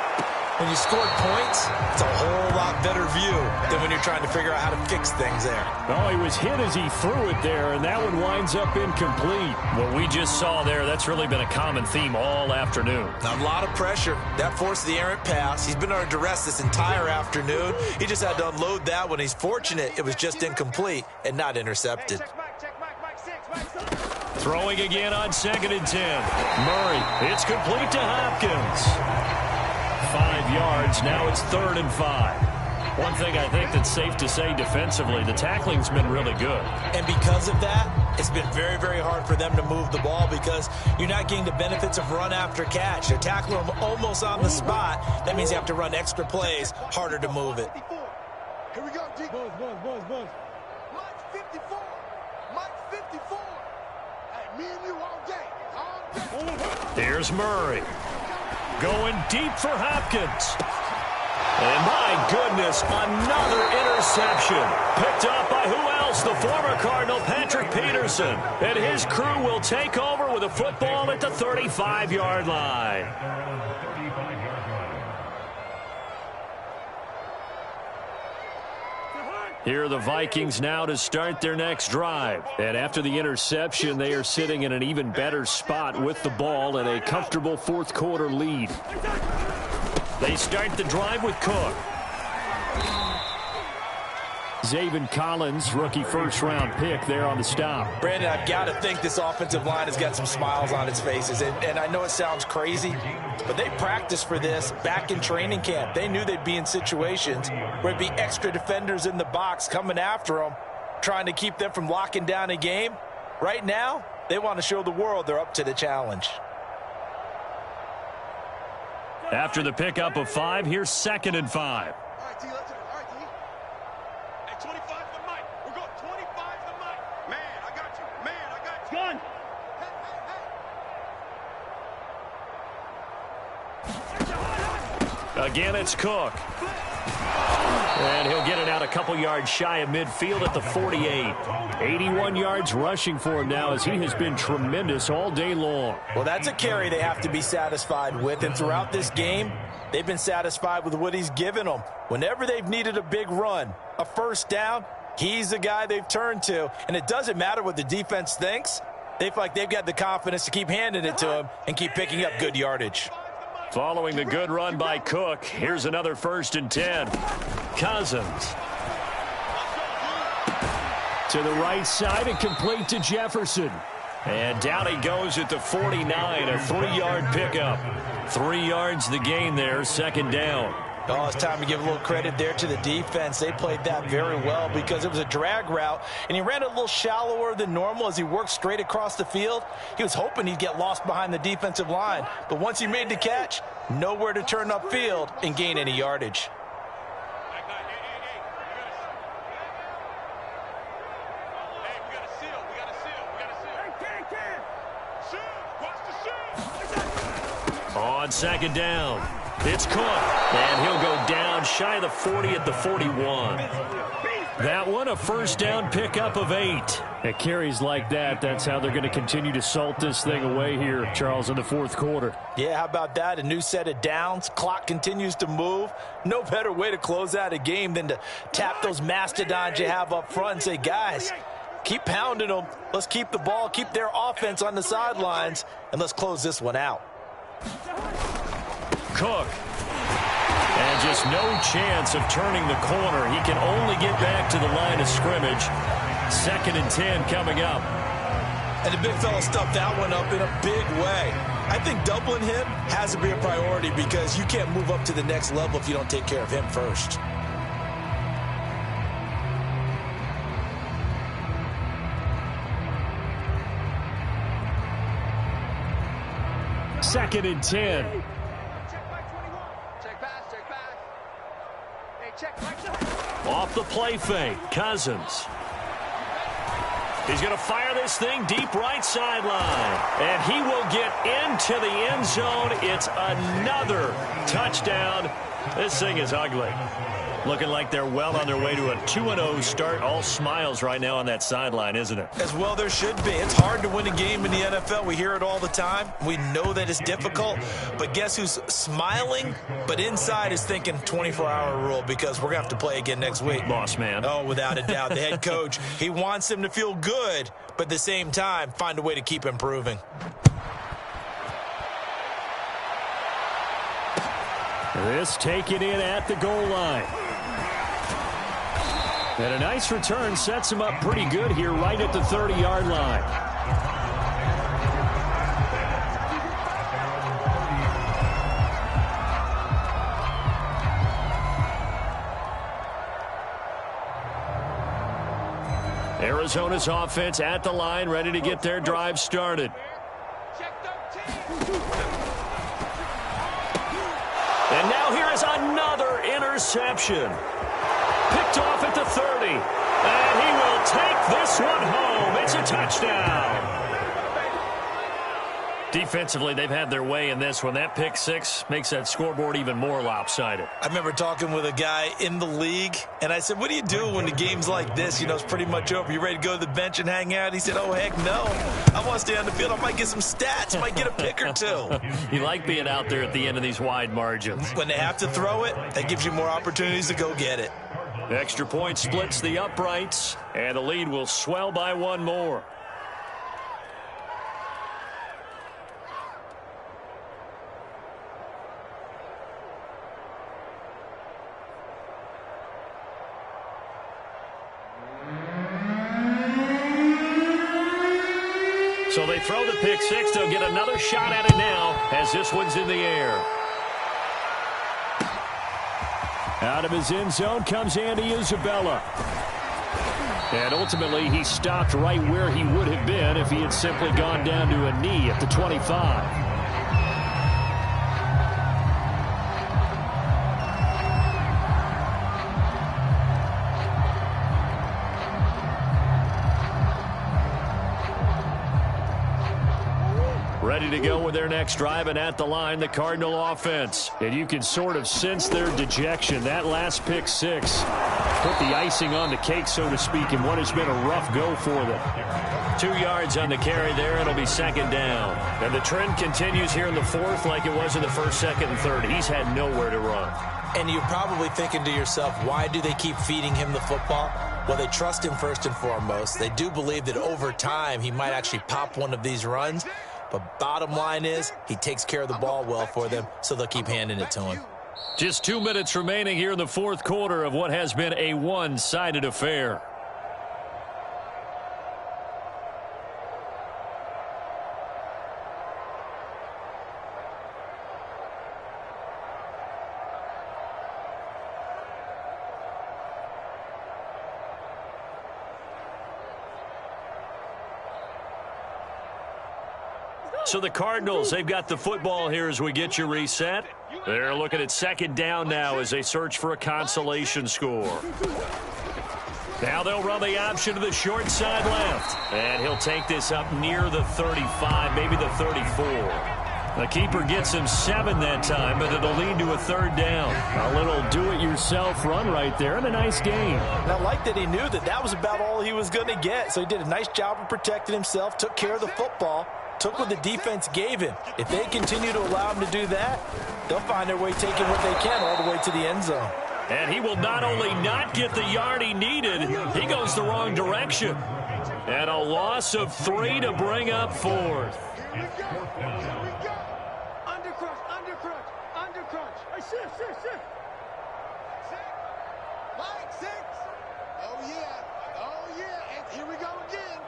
When you scored points, it's a whole lot better view than when you're trying to figure out how to fix things there. Oh, he was hit as he threw it there, and that one winds up incomplete. What we just saw there, that's really been a common theme all afternoon. A lot of pressure. That forced the errant pass. He's been under duress this entire afternoon. He just had to unload that one. He's fortunate it was just incomplete and not intercepted. Throwing again on 2nd and 10. Murray, it's complete to Hopkins. 5 yards, now it's 3rd and 5. One thing I think that's safe to say defensively, the tackling's been really good. And because of that, it's been very, very hard for them to move the ball because you're not getting the benefits of run after catch. They're tackling them almost on the spot. That means you have to run extra plays, harder to move it. Here we go, D. Buzz. Mike's 54. Mike's 54. Hey, me and you all day. Here's Murray. Going deep for Hopkins. And my goodness, another interception. Picked up by who else? The former Cardinal, Patrick Peterson. And his crew will take over with a football at the 35-yard line. Here are the Vikings now to start their next drive. And after the interception, they are sitting in an even better spot with the ball and a comfortable 4th quarter lead. They start the drive with Cook. Zaven Collins, rookie 1st-round pick there on the stop. Brandon, I've got to think this offensive line has got some smiles on its faces. And I know it sounds crazy, but they practiced for this back in training camp. They knew they'd be in situations where there'd be extra defenders in the box coming after them, trying to keep them from locking down a game. Right now, they want to show the world they're up to the challenge. After the pickup of 5, here's 2nd and 5. All right, D, let's do it. All right, D. Hey, 25 to Mike. We're going 25 to Mike. Man, I got you. Gun. Hey. Again, it's Cook. And he'll get it out a couple yards shy of midfield at the 48. 81 yards rushing for him now as he has been tremendous all day long. Well, that's a carry they have to be satisfied with. And throughout this game, they've been satisfied with what he's given them. Whenever they've needed a big run, a 1st down, He's the guy they've turned to, and it doesn't matter what the defense thinks. They feel like they've got the confidence to keep handing it to him and keep picking up good yardage. Following the good run by Cook, here's another 1st and 10. Cousins. To the right side and complete to Jefferson. And down he goes at the 49, a 3-yard pickup. 3 yards the gain there, 2nd down. Oh, it's time to give a little credit there to the defense. They played that very well because it was a drag route, and he ran a little shallower than normal as he worked straight across the field. He was hoping he'd get lost behind the defensive line, but once he made the catch, nowhere to turn upfield and gain any yardage. On 2nd down, it's Cook, and he'll go down shy of the 40 at the 41. That one, a 1st down pickup of 8. At carries like that, that's how they're going to continue to salt this thing away here, Charles, in the 4th quarter. Yeah, how about that? A new set of downs. Clock continues to move. No better way to close out a game than to tap those mastodons you have up front and say, guys, keep pounding them. Let's keep the ball, keep their offense on the sidelines, and let's close this one out. Cook. And just no chance of turning the corner. He can only get back to the line of scrimmage. 2nd and 10 coming up. And the big fella stuffed that one up in a big way. I think doubling him has to be a priority because you can't move up to the next level if you don't take care of him first. Second and 10. Off the play fake, Cousins. He's going to fire this thing deep right sideline. And he will get into the end zone. It's another touchdown. This thing is ugly. Looking like they're well on their way to a 2-0 start. All smiles right now on that sideline, isn't it? As well there should be. It's hard to win a game in the NFL. We hear it all the time. We know that it's difficult. But guess who's smiling? But inside is thinking 24-hour rule because we're going to have to play again next week. Boss man. Oh, without a doubt. The head coach, he wants them to feel good, but at the same time, find a way to keep improving. This taken in at the goal line. And a nice return sets him up pretty good here right at the 30-yard line. Arizona's offense at the line, ready to get their drive started. And now here is another interception. Picked off at the 30. And he will take this one home. It's a touchdown. Defensively, they've had their way in this one. That pick six makes that scoreboard even more lopsided. I remember talking with a guy in the league, and I said, what do you do when the game's like this? You know, it's pretty much over. You ready to go to the bench and hang out? He said, oh, heck no. I want to stay on the field. I might get some stats. I might get a pick or two. You like being out there at the end of these wide margins. When they have to throw it, that gives you more opportunities to go get it. Extra point splits the uprights, and the lead will swell by one more. So they throw the pick six. They'll get another shot at it now as this one's in the air. Out of his end zone comes Andy Isabella. And ultimately, he stopped right where he would have been if he had simply gone down to a knee at the 25. Ready ready to go with their next drive, and at the line, the Cardinal offense. And you can sort of sense their dejection. That last pick six put the icing on the cake, so to speak, in what has been a rough go for them. 2 yards on the carry there. It'll be second down. And the trend continues here in the fourth like it was in the first, second, and third. He's had nowhere to run. And you're probably thinking to yourself, why do they keep feeding him the football? Well, they trust him first and foremost. They do believe that over time he might actually pop one of these runs. But bottom line is he takes care of the ball well for them, so they'll keep handing it to him. Just 2 minutes remaining here in the fourth quarter of what has been a one-sided affair. So the Cardinals, they've got the football here as we get you reset. They're looking at second down now as they search for a consolation score. Now they'll run the option to the short side left. And he'll take this up near the 35, maybe the 34. The keeper gets him 7 that time, but it'll lead to a third down. A little do-it-yourself run right there and a nice gain. And I like that he knew that that was about all he was going to get. So he did a nice job of protecting himself, took care of the football, took what the defense gave him. If they continue to allow him to do that, they'll find their way taking what they can all the way to the end zone. And he will not only not get the yard he needed, he goes the wrong direction. And a loss of 3 to bring up fourth. Undercrunch. Hey, shift. Mike, 6. Oh, yeah. And here we go again.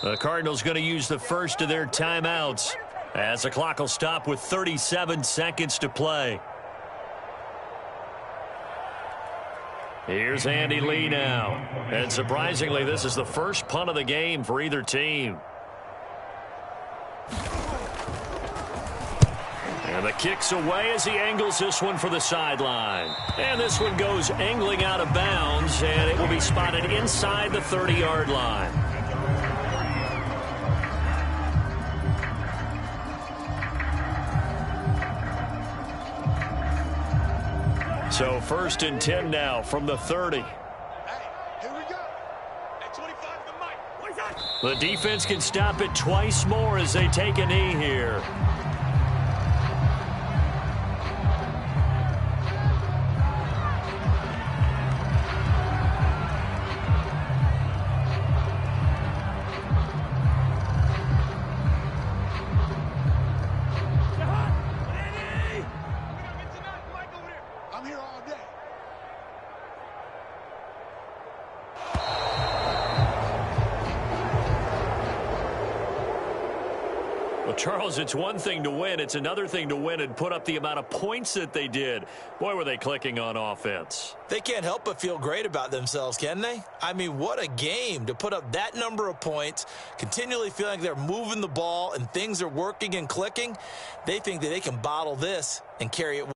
The Cardinals going to use the first of their timeouts as the clock will stop with 37 seconds to play. Here's Andy Lee now. And surprisingly, this is the first punt of the game for either team. And the kick's away as he angles this one for the sideline. And this one goes angling out of bounds, and it will be spotted inside the 30-yard line. So 1st and 10 now from the 30. Hey, here we go. At 25 to Mike. The defense can stop it twice more as they take a knee here. Charles, it's one thing to win. It's another thing to win and put up the amount of points that they did. Boy, were they clicking on offense. They can't help but feel great about themselves, can they? I mean, what a game to put up that number of points, continually feeling like they're moving the ball and things are working and clicking. They think that they can bottle this and carry it